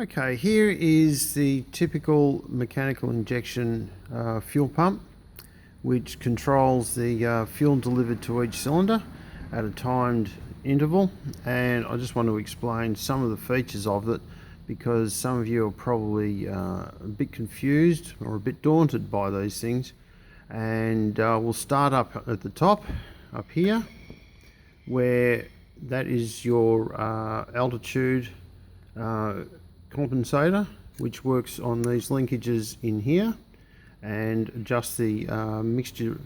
Okay, here is the typical mechanical injection fuel pump, which controls the fuel delivered to each cylinder at a timed interval. And I just want to explain some of the features of it, because some of you are probably a bit confused or a bit daunted by these things. And we'll start up at the top, up here, where that is your altitude compensator, which works on these linkages in here and adjusts the mixture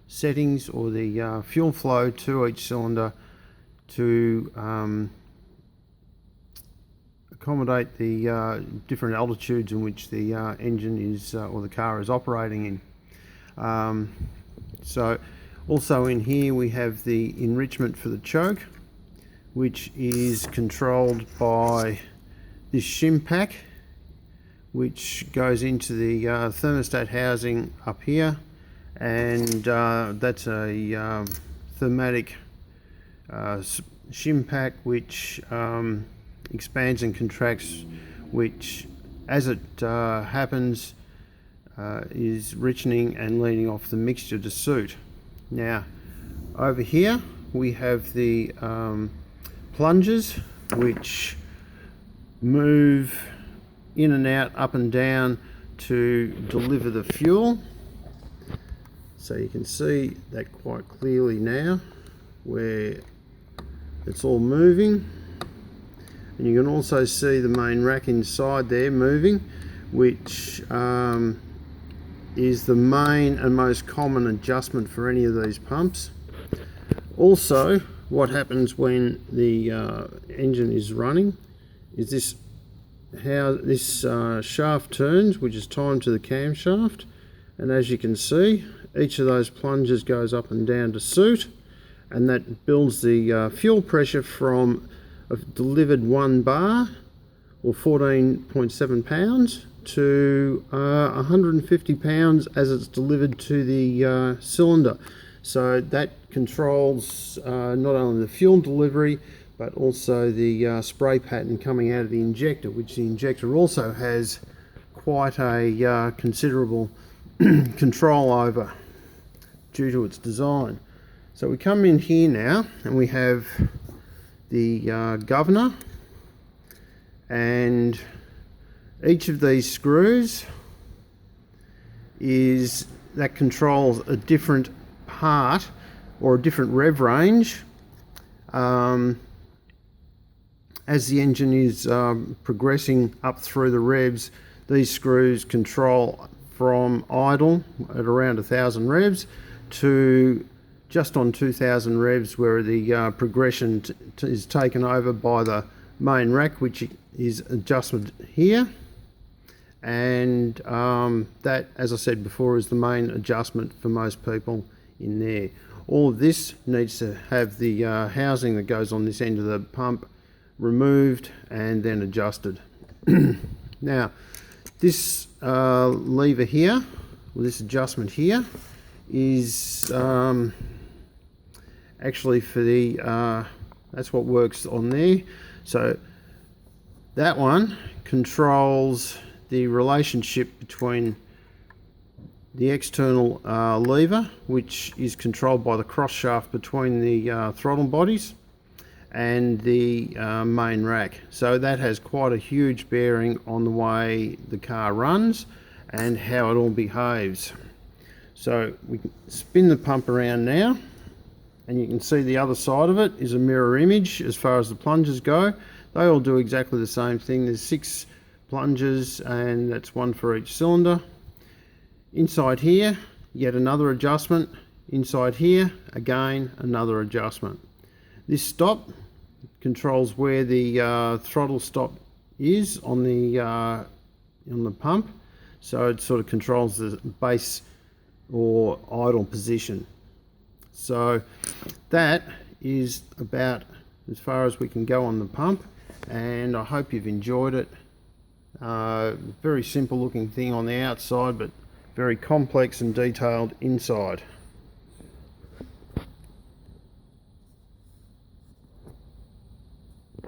settings or the fuel flow to each cylinder to accommodate the different altitudes in which the engine is or the car is operating in. So also in here we have the enrichment for the choke, which is controlled by this shim pack, which goes into the thermostat housing up here, and that's a thermatic shim pack which expands and contracts, which as it happens is richening and leading off the mixture to suit. Now over here we have the plungers, which move in and out, up and down to deliver the fuel. So you can see that quite clearly now, where it's all moving. And you can also see the main rack inside there moving, which is the main and most common adjustment for any of these pumps. Also, what happens when the engine is running is this shaft turns, which is timed to the camshaft, and as you can see, each of those plungers goes up and down to suit, and that builds the fuel pressure from a delivered 1 bar or 14.7 pounds to 150 pounds as it's delivered to the cylinder. So that controls not only the fuel delivery but also the spray pattern coming out of the injector, which the injector also has quite a considerable control over due to its design. So we come in here now and we have the governor, and each of these screws that controls a different part or a different rev range. As the engine is progressing up through the revs, these screws control from idle at around 1,000 revs to just on 2,000 revs, where the progression is taken over by the main rack, which is adjusted here. And that, as I said before, is the main adjustment for most people in there. All of this needs to have the housing that goes on this end of the pump removed and then adjusted. Now this lever here, or this adjustment here, is actually for the that's what works on there. So that one controls the relationship between the external lever, which is controlled by the cross shaft between the throttle bodies, and the main rack. So that has quite a huge bearing on the way the car runs and how it all behaves. So we can spin the pump around now, and you can see the other side of it is a mirror image as far as the plungers go. They all do exactly the same thing. There's 6 plungers, and that's 1 for each cylinder. Inside here, yet another adjustment. Inside here, again, another adjustment. This stop controls where the throttle stop is on the pump, so it sort of controls the base or idle position. So that is about as far as we can go on the pump, and I hope you've enjoyed it. Very simple looking thing on the outside, but very complex and detailed inside.